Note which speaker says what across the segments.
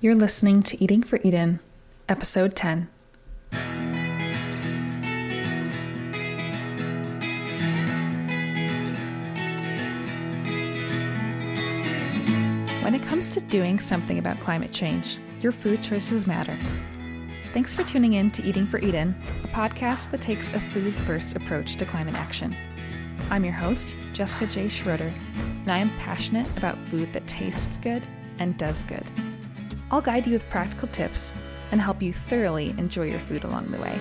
Speaker 1: You're listening to Eating for Eden, Episode 10. When it comes to doing something about climate change, your food choices matter. Thanks for tuning in to Eating for Eden, a podcast that takes a food-first approach to climate action. I'm your host, Jessica J. Schroeder, and I am passionate about food that tastes good and does good. I'll guide you with practical tips and help you thoroughly enjoy your food along the way.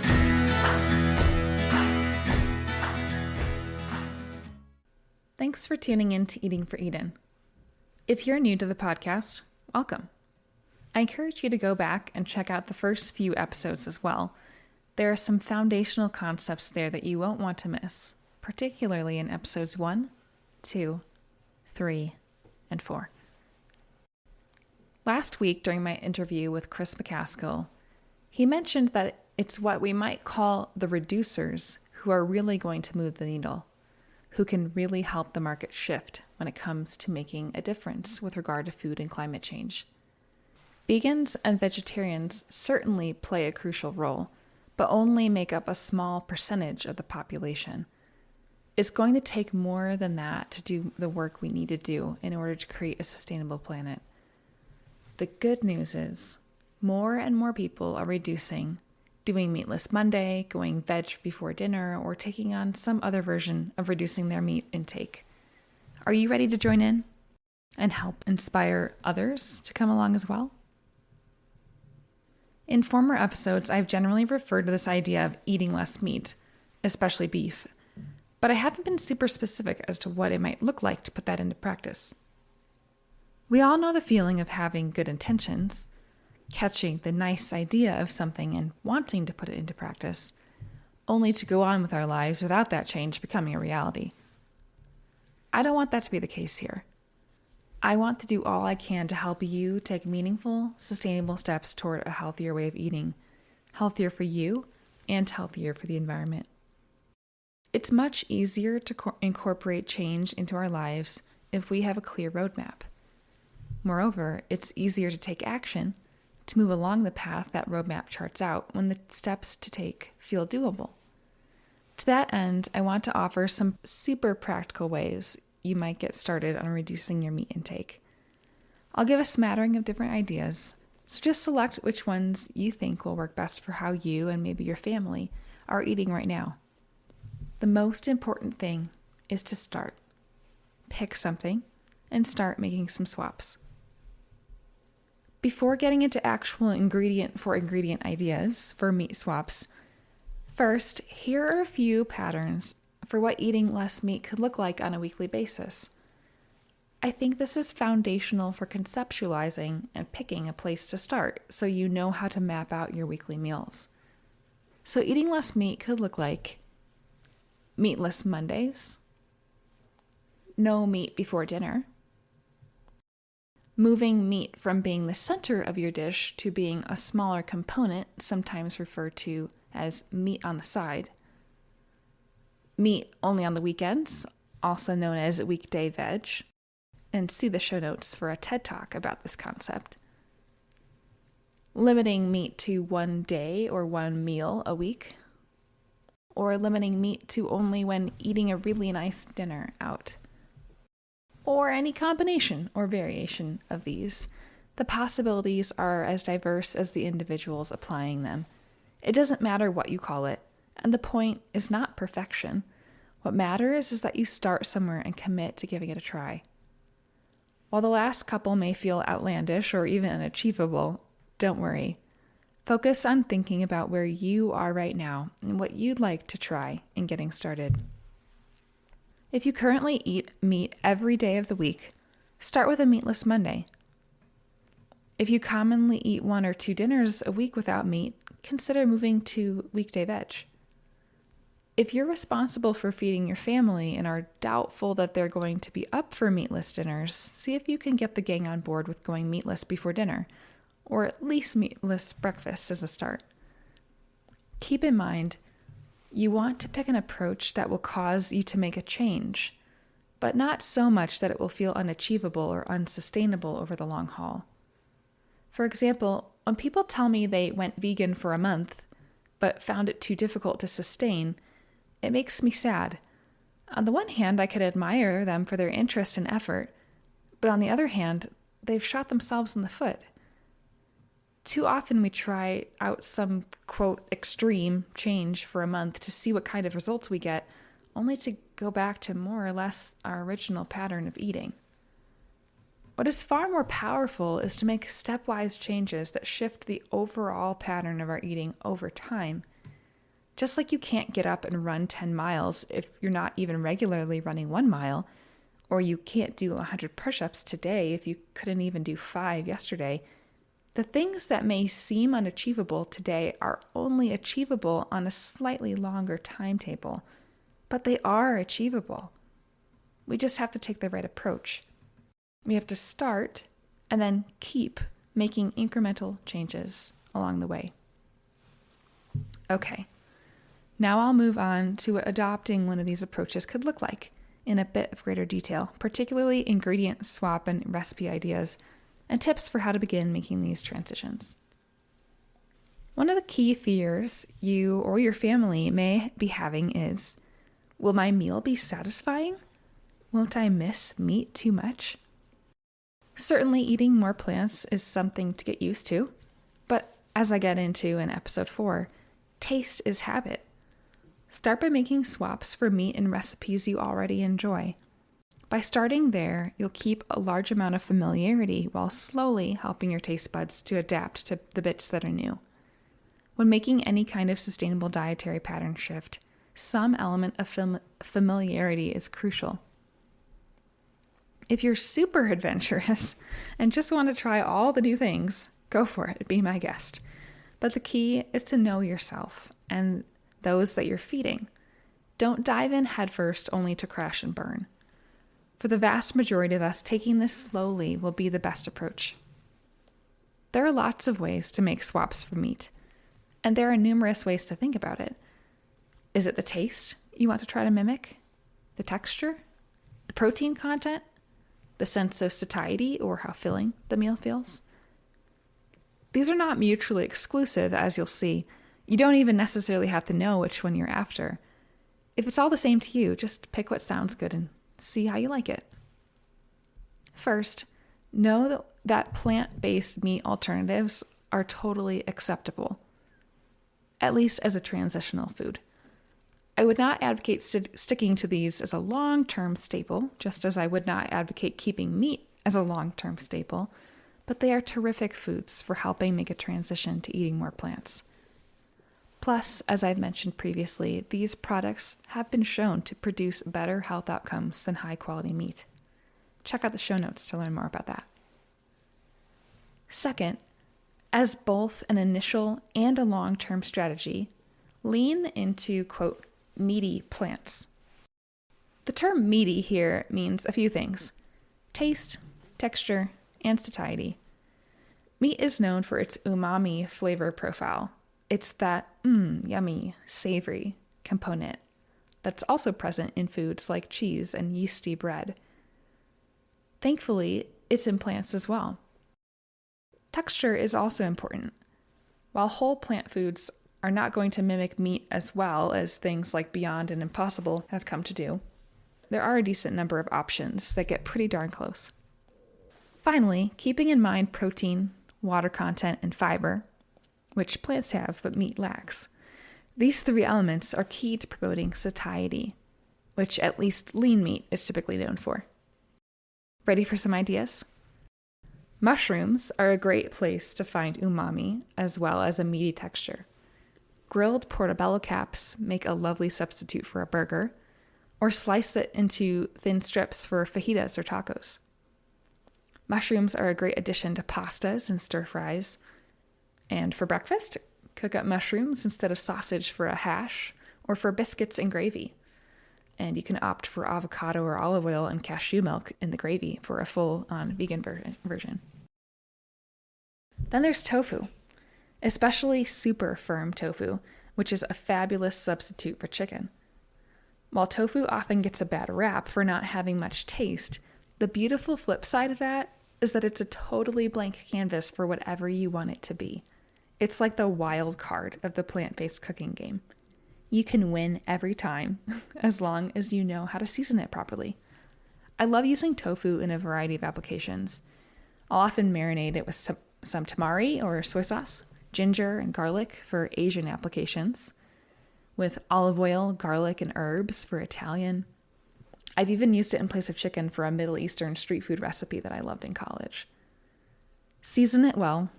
Speaker 1: Thanks for tuning in to Eating for Eden. If you're new to the podcast, welcome. I encourage you to go back and check out the first few episodes as well. There are some foundational concepts there that you won't want to miss, particularly in episodes 1, 2, 3, and 4. Last week, during my interview with Chris McCaskill, he mentioned that it's what we might call the reducers who are really going to move the needle, who can really help the market shift when it comes to making a difference with regard to food and climate change. Vegans and vegetarians certainly play a crucial role, but only make up a small percentage of the population. It's going to take more than that to do the work we need to do in order to create a sustainable planet. The good news is more and more people are reducing, doing Meatless Monday, going veg before dinner, or taking on some other version of reducing their meat intake. Are you ready to join in and help inspire others to come along as well? In former episodes, I've generally referred to this idea of eating less meat, especially beef, but I haven't been super specific as to what it might look like to put that into practice. We all know the feeling of having good intentions, catching the nice idea of something and wanting to put it into practice, only to go on with our lives without that change becoming a reality. I don't want that to be the case here. I want to do all I can to help you take meaningful, sustainable steps toward a healthier way of eating, healthier for you and healthier for the environment. It's much easier to incorporate change into our lives if we have a clear roadmap. Moreover, it's easier to take action, to move along the path that roadmap charts out when the steps to take feel doable. To that end, I want to offer some super practical ways you might get started on reducing your meat intake. I'll give a smattering of different ideas, so just select which ones you think will work best for how you and maybe your family are eating right now. The most important thing is to start. Pick something and start making some swaps. Before getting into actual ingredient ideas for meat swaps, first, here are a few patterns for what eating less meat could look like on a weekly basis. I think this is foundational for conceptualizing and picking a place to start so you know how to map out your weekly meals. So eating less meat could look like meatless Mondays, no meat before dinner, moving meat from being the center of your dish to being a smaller component, sometimes referred to as meat on the side. Meat only on the weekends, also known as weekday veg. And see the show notes for a TED Talk about this concept. Limiting meat to one day or one meal a week. Or limiting meat to only when eating a really nice dinner out. Or any combination or variation of these. The possibilities are as diverse as the individuals applying them. It doesn't matter what you call it, and the point is not perfection. What matters is that you start somewhere and commit to giving it a try. While the last couple may feel outlandish or even unachievable, don't worry. Focus on thinking about where you are right now and what you'd like to try in getting started. If you currently eat meat every day of the week, start with a meatless Monday. If you commonly eat 1 or 2 dinners a week without meat, consider moving to weekday veg. If you're responsible for feeding your family and are doubtful that they're going to be up for meatless dinners, see if you can get the gang on board with going meatless before dinner, or at least meatless breakfast as a start. Keep in mind, you want to pick an approach that will cause you to make a change, but not so much that it will feel unachievable or unsustainable over the long haul. For example, when people tell me they went vegan for a month, but found it too difficult to sustain, it makes me sad. On the one hand, I could admire them for their interest and effort, but on the other hand, they've shot themselves in the foot. Too often we try out some, quote, extreme change for a month to see what kind of results we get, only to go back to more or less our original pattern of eating. What is far more powerful is to make stepwise changes that shift the overall pattern of our eating over time. Just like you can't get up and run 10 miles if you're not even regularly running 1 mile, or you can't do 100 push-ups today if you couldn't even do 5 yesterday, the things that may seem unachievable today are only achievable on a slightly longer timetable, but they are achievable. We just have to take the right approach. We have to start and then keep making incremental changes along the way. Okay, now I'll move on to what adopting one of these approaches could look like in a bit of greater detail, particularly ingredient swap and recipe ideas, and tips for how to begin making these transitions. One of the key fears you or your family may be having is, will my meal be satisfying? Won't I miss meat too much? Certainly eating more plants is something to get used to, but as I get into in episode 4, taste is habit. Start by making swaps for meat in recipes you already enjoy. By starting there, you'll keep a large amount of familiarity while slowly helping your taste buds to adapt to the bits that are new. When making any kind of sustainable dietary pattern shift, some element of familiarity is crucial. If you're super adventurous and just want to try all the new things, go for it, be my guest. But the key is to know yourself and those that you're feeding. Don't dive in headfirst only to crash and burn. For the vast majority of us, taking this slowly will be the best approach. There are lots of ways to make swaps for meat, and there are numerous ways to think about it. Is it the taste you want to try to mimic? The texture? The protein content? The sense of satiety or how filling the meal feels? These are not mutually exclusive, as you'll see. You don't even necessarily have to know which one you're after. If it's all the same to you, just pick what sounds good and see how you like it. First, know that plant-based meat alternatives are totally acceptable, at least as a transitional food. I would not advocate sticking to these as a long-term staple, just as I would not advocate keeping meat as a long-term staple, but they are terrific foods for helping make a transition to eating more plants. Plus, as I've mentioned previously, these products have been shown to produce better health outcomes than high-quality meat. Check out the show notes to learn more about that. Second, as both an initial and a long-term strategy, lean into, quote, meaty plants. The term meaty here means a few things: taste, texture, and satiety. Meat is known for its umami flavor profile. It's that yummy, savory component that's also present in foods like cheese and yeasty bread. Thankfully, it's in plants as well. Texture is also important. While whole plant foods are not going to mimic meat as well as things like Beyond and Impossible have come to do, there are a decent number of options that get pretty darn close. Finally, keeping in mind protein, water content, and fiber, which plants have but meat lacks, these 3 elements are key to promoting satiety, which at least lean meat is typically known for. Ready for some ideas? Mushrooms are a great place to find umami as well as a meaty texture. Grilled portobello caps make a lovely substitute for a burger, or slice it into thin strips for fajitas or tacos. Mushrooms are a great addition to pastas and stir fries. And for breakfast, cook up mushrooms instead of sausage for a hash or for biscuits and gravy. And you can opt for avocado or olive oil and cashew milk in the gravy for a full-on vegan version. Then there's tofu, especially super firm tofu, which is a fabulous substitute for chicken. While tofu often gets a bad rap for not having much taste, the beautiful flip side of that is that it's a totally blank canvas for whatever you want it to be. It's like the wild card of the plant-based cooking game. You can win every time, as long as you know how to season it properly. I love using tofu in a variety of applications. I'll often marinate it with some tamari or soy sauce, ginger and garlic for Asian applications, with olive oil, garlic, and herbs for Italian. I've even used it in place of chicken for a Middle Eastern street food recipe that I loved in college. Season it well,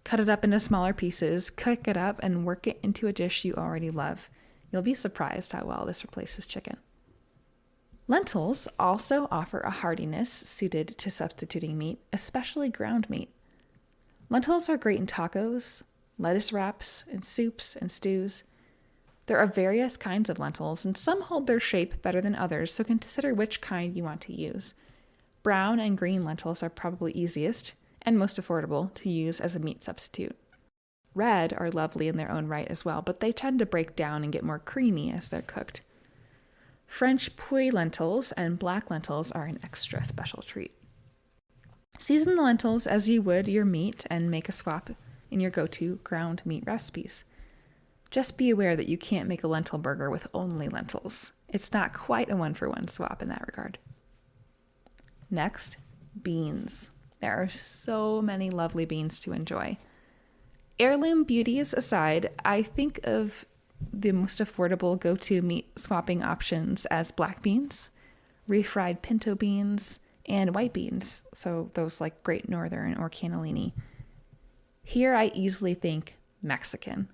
Speaker 1: cut it up into smaller pieces, cook it up, and work it into a dish you already love. You'll be surprised how well this replaces chicken. Lentils also offer a hardiness suited to substituting meat, especially ground meat. Lentils are great in tacos, lettuce wraps, and soups and stews. There are various kinds of lentils, and some hold their shape better than others, so consider which kind you want to use. Brown and green lentils are probably easiest and most affordable to use as a meat substitute. Red are lovely in their own right as well, but they tend to break down and get more creamy as they're cooked. French puy lentils and black lentils are an extra special treat. Season the lentils as you would your meat and make a swap in your go-to ground meat recipes. Just be aware that you can't make a lentil burger with only lentils. It's not quite a one-for-one swap in that regard. Next, beans. There are so many lovely beans to enjoy. Heirloom beauties aside, I think of the most affordable go-to meat swapping options as black beans, refried pinto beans, and white beans, so those like Great Northern or cannellini. Here I easily think Mexican.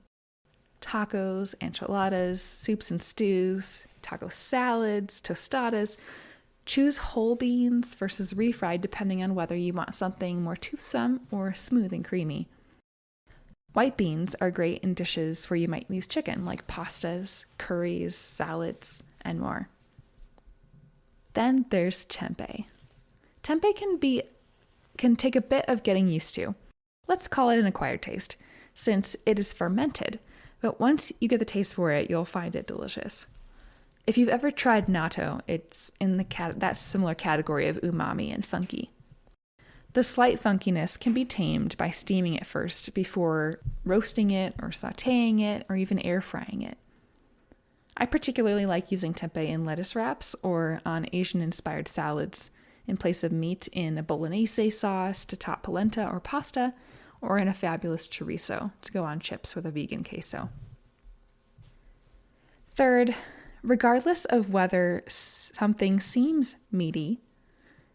Speaker 1: Tacos, enchiladas, soups and stews, taco salads, tostadas. Choose whole beans versus refried depending on whether you want something more toothsome or smooth and creamy. White beans are great in dishes where you might use chicken, like pastas, curries, salads, and more. Then there's tempeh. Tempeh can take a bit of getting used to. Let's call it an acquired taste, since it is fermented, but once you get the taste for it, you'll find it delicious. If you've ever tried natto, it's in that similar category of umami and funky. The slight funkiness can be tamed by steaming it first before roasting it or sautéing it or even air frying it. I particularly like using tempeh in lettuce wraps or on Asian-inspired salads in place of meat in a bolognese sauce to top polenta or pasta, or in a fabulous chorizo to go on chips with a vegan queso. Third, regardless of whether something seems meaty,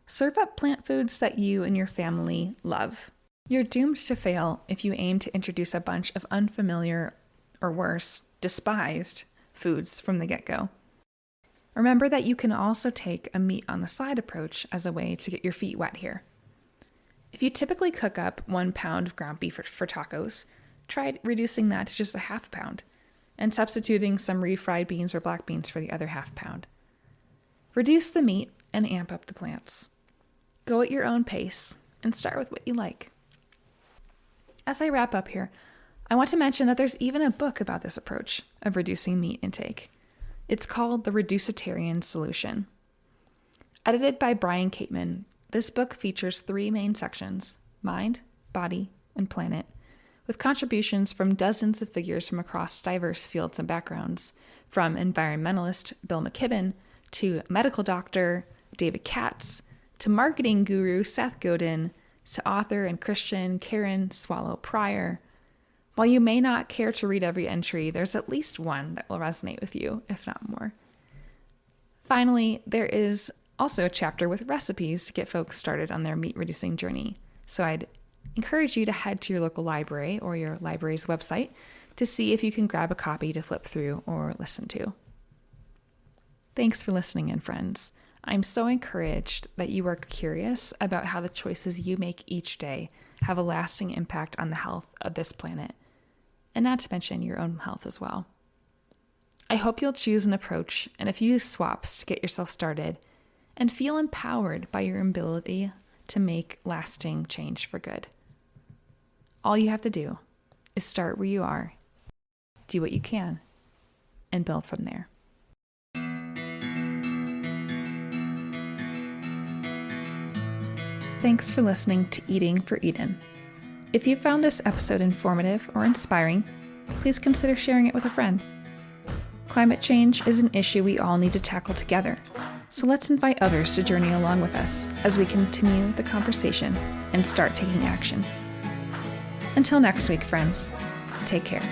Speaker 1: serve up plant foods that you and your family love. You're doomed to fail if you aim to introduce a bunch of unfamiliar, or worse, despised foods from the get-go. Remember that you can also take a meat on the side approach as a way to get your feet wet here. If you typically cook up 1 pound of ground beef for tacos, try reducing that to just a half pound and substituting some refried beans or black beans for the other half pound. Reduce the meat and amp up the plants. Go at your own pace and start with what you like. As I wrap up here, I want to mention that there's even a book about this approach of reducing meat intake. It's called The Reducitarian Solution. Edited by Brian Kateman, this book features 3 main sections: mind, body, and planet, with contributions from dozens of figures from across diverse fields and backgrounds, from environmentalist Bill McKibben to medical doctor David Katz to marketing guru Seth Godin to author and Christian Karen Swallow Pryor. While you may not care to read every entry, there's at least one that will resonate with you, if not more. Finally, there is also a chapter with recipes to get folks started on their meat-reducing journey. So I'd encourage you to head to your local library or your library's website to see if you can grab a copy to flip through or listen to. Thanks for listening in, friends. I'm so encouraged that you are curious about how the choices you make each day have a lasting impact on the health of this planet, and not to mention your own health as well. I hope you'll choose an approach and a few swaps to get yourself started and feel empowered by your ability to make lasting change for good. All you have to do is start where you are, do what you can, and build from there. Thanks for listening to Eating for Eden. If you found this episode informative or inspiring, please consider sharing it with a friend. Climate change is an issue we all need to tackle together, so let's invite others to journey along with us as we continue the conversation and start taking action. Until next week, friends, take care.